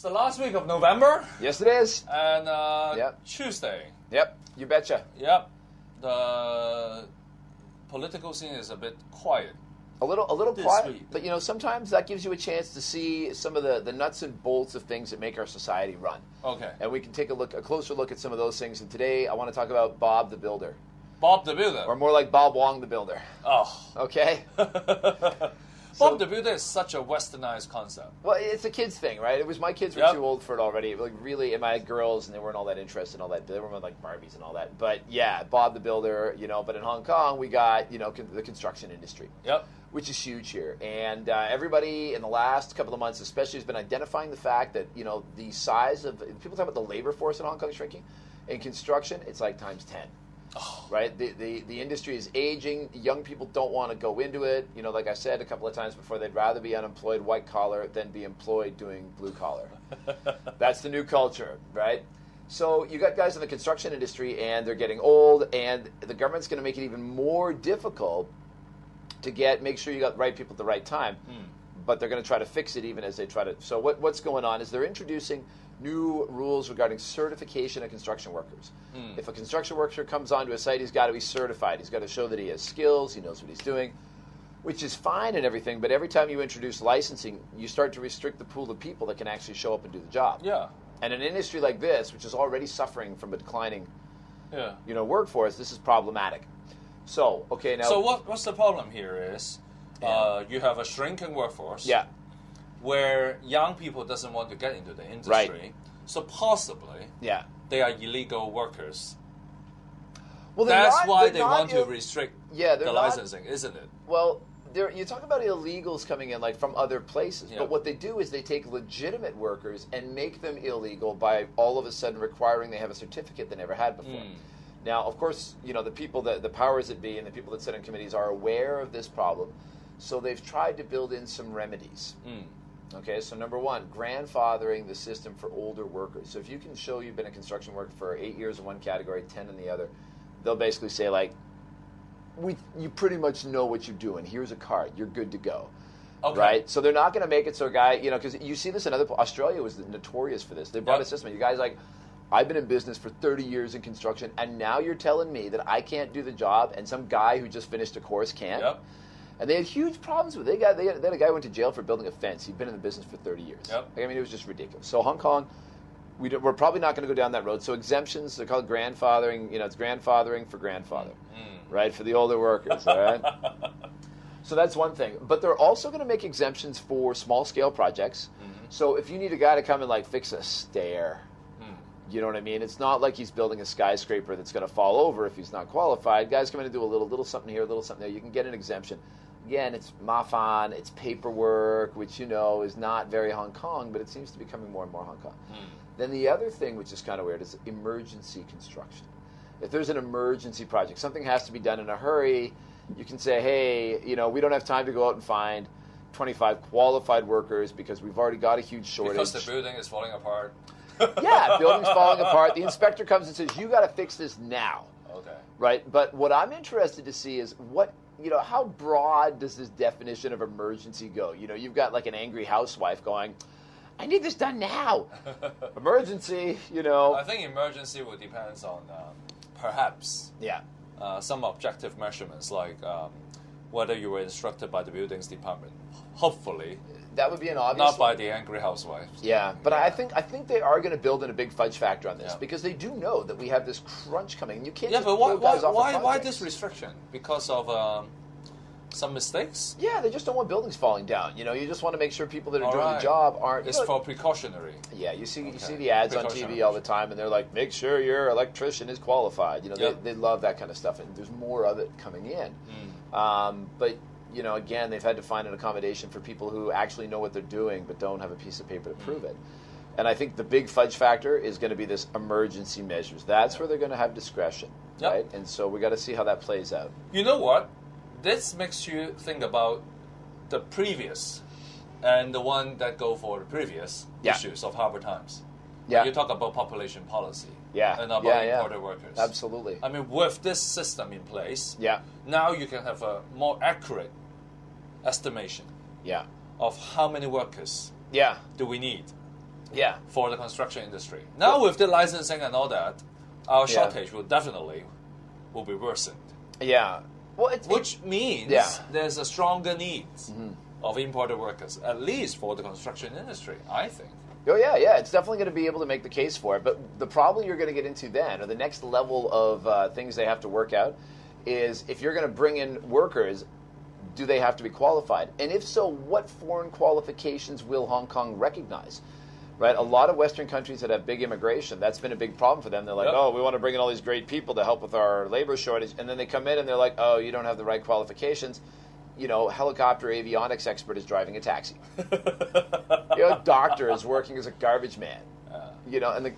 the last week of November. Yes, it is. And Yep. Tuesday. Yep, you betcha. Yep. The political scene is a bit quiet. A little This quiet, week. but sometimes that gives you a chance to see some of the nuts and bolts of things that make our society run. Okay. And we can take a closer look at some of those things. And today I want to talk about Bob the Builder. Bob the Builder. Or more like Bob Wong the Builder. Oh. Okay? Bob the Builder is such a westernized concept. Well, it's a kid's thing, right? It was my kids were Yep. too old for it already. Like really, and my girls, and they weren't all that interested in all that. They were like Barbies and all that. But yeah, Bob the Builder, But in Hong Kong, we got the construction industry, Yep. which is huge here. And everybody in the last couple of months, especially, has been identifying the fact that the size of people talk about the labor force in Hong Kong shrinking. In construction, it's like times 10. Oh. Right, the industry is aging. Young people don't want to go into it. Like I said a couple of times before, they'd rather be unemployed white collar than be employed doing blue collar. That's the new culture, right? So you got guys in the construction industry, and they're getting old, and the government's going to make it even more difficult to make sure you got the right people at the right time. But they're going to try to fix it even as they try to. So what's going on is they're introducing new rules regarding certification of construction workers. If a construction worker comes onto a site, he's got to be certified. He's got to show that he has skills, he knows what he's doing, which is fine and everything, but every time you introduce licensing, you start to restrict the pool of people that can actually show up and do the job. Yeah. And in an industry like this, which is already suffering from a declining Yeah. workforce, this is problematic. So, okay, now... So what's the problem here is Yeah. you have a shrinking workforce. Yeah. Where young people doesn't want to get into the industry. Right. So possibly Yeah. they are illegal workers. Well, That's why they they're not want to restrict Yeah, they're the not- licensing, isn't it? Well, you talk about illegals coming in like from other places, Yeah. but what they do is they take legitimate workers and make them illegal by all of a sudden requiring they have a certificate they never had before. Now, of course, the people the powers that be and the people that sit in committees are aware of this problem, so they've tried to build in some remedies. Okay, so number one, grandfathering the system for older workers. So if you can show you've been a construction worker for 8 years in one category, 10 in the other, they'll basically say like, you pretty much know what you're doing. Here's a card. You're good to go. Okay. Right? So they're not going to make it so a guy, because you see this in Australia was notorious for this. They brought Yep. a system. You guys like, I've been in business for 30 years in construction, and now you're telling me that I can't do the job, and some guy who just finished a course can? Yep. And they had huge problems with it. They had a guy who went to jail for building a fence. He'd been in the business for 30 years. Yep. I mean, it was just ridiculous. So Hong Kong, we're probably not going to go down that road. So exemptions, they're called grandfathering. It's grandfathering for grandfather, right, for the older workers, all right? So that's one thing. But they're also going to make exemptions for small-scale projects. So if you need a guy to come and, like, fix a stair, you know what I mean? It's not like he's building a skyscraper that's going to fall over if he's not qualified. Guys come in and do a little something here, a little something there. You can get an exemption. Again, it's mafan, it's paperwork, which, is not very Hong Kong, but it seems to be becoming more and more Hong Kong. Then the other thing, which is kind of weird, is emergency construction. If there's an emergency project, something has to be done in a hurry, you can say, hey, we don't have time to go out and find 25 qualified workers because we've already got a huge shortage. Because the building is falling apart. Yeah, building's falling apart. The inspector comes and says, you got to fix this now. Okay. Right? But what I'm interested to see is how broad does this definition of emergency go? You've got like an angry housewife going, I need this done now. Emergency, I think emergency will depend on perhaps Yeah. Some objective measurements like whether you were instructed by the buildings department. Hopefully. That would be an obvious Not by the angry housewife. Yeah, but I think they are going to build in a big fudge factor on this Yeah. because they do know that we have this crunch coming. And you can't Yeah, just but pull guys off of why projects. this restriction? Because of some mistakes? Yeah, they just don't want buildings falling down. You just want to make sure people that are All doing right. the job aren't. It's for precautionary. Yeah, you see Okay. the ads on Precautionary. TV all the time, and they're like, make sure your electrician is qualified. Yep. They love that kind of stuff, and there's more of it coming in. But again, they've had to find an accommodation for people who actually know what they're doing but don't have a piece of paper to prove it. And I think the big fudge factor is going to be this emergency measures. That's where they're going to have discretion, Yep. right? And so we got to see how that plays out. You know what? This makes you think about the previous and the one that go for the previous Yeah. issues of Harbour Times. Yeah. You talk about population policy. Yeah. And about Yeah, yeah. imported workers. Absolutely. I mean, with this system in place, Yeah. now you can have a more accurate estimation Yeah. of how many workers Yeah. do we need. Yeah. for the construction industry. Now with the licensing and all that, our shortage will be worsened. Yeah. Well, Which means there's a stronger need of imported workers, at least for the construction industry, I think. Oh, yeah. It's definitely going to be able to make the case for it. But the problem you're going to get into then, or the next level of things they have to work out, is if you're going to bring in workers, do they have to be qualified? And if so, what foreign qualifications will Hong Kong recognize? Right? A lot of Western countries that have big immigration, that's been a big problem for them. They're like, oh, we want to bring in all these great people to help with our labor shortage. And then they come in and they're like, oh, you don't have the right qualifications. You know, helicopter avionics expert is driving a taxi. Doctor is working as a garbage man. You know, and it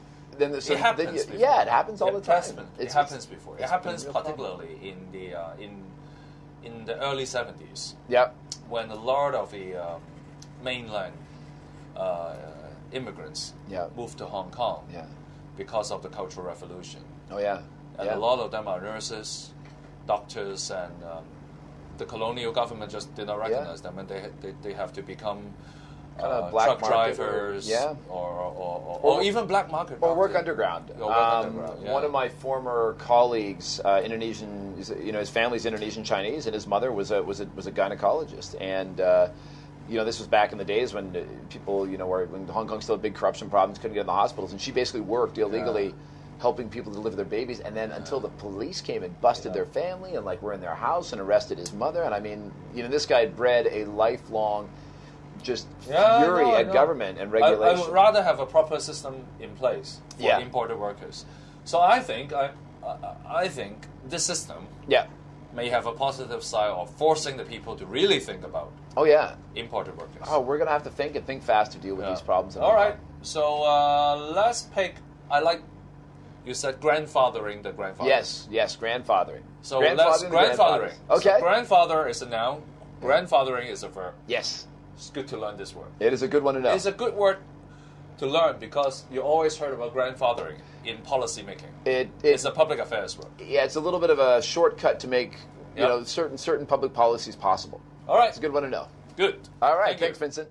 happens. It happens all the time. It happens before. It happens particularly in the early 70s. Yep. When a lot of the mainland immigrants moved to Hong Kong because of the Cultural Revolution. Oh, yeah. And a lot of them are nurses, doctors, and the colonial government just did not recognize them, and they have to become truck drivers, or even black market, or work underground. One of my former colleagues, Indonesian, his family's Indonesian Chinese, and his mother was a gynecologist, and this was back in the days when people, when Hong Kong still had big corruption problems, couldn't get in the hospitals, and she basically worked illegally. Helping people deliver their babies, and then until the police came and busted their family and were in their house and arrested his mother. And I mean, this guy had bred a lifelong just fury at government and regulation. I would rather have a proper system in place for imported workers. So I think this system may have a positive side of forcing the people to really think about imported workers. Oh, we're going to have to think fast to deal with these problems. All right. So let's pick. You said grandfathering the grandfather. Yes, grandfathering. So grandfathering. Okay. So grandfather is a noun. Grandfathering is a verb. Yes. It's good to learn this word. It is a good one to know. It's a good word to learn because you always heard about grandfathering in policy making. It's a public affairs word. Yeah, it's a little bit of a shortcut to make certain public policies possible. All right. It's a good one to know. Good. All right. Thanks, Vincent.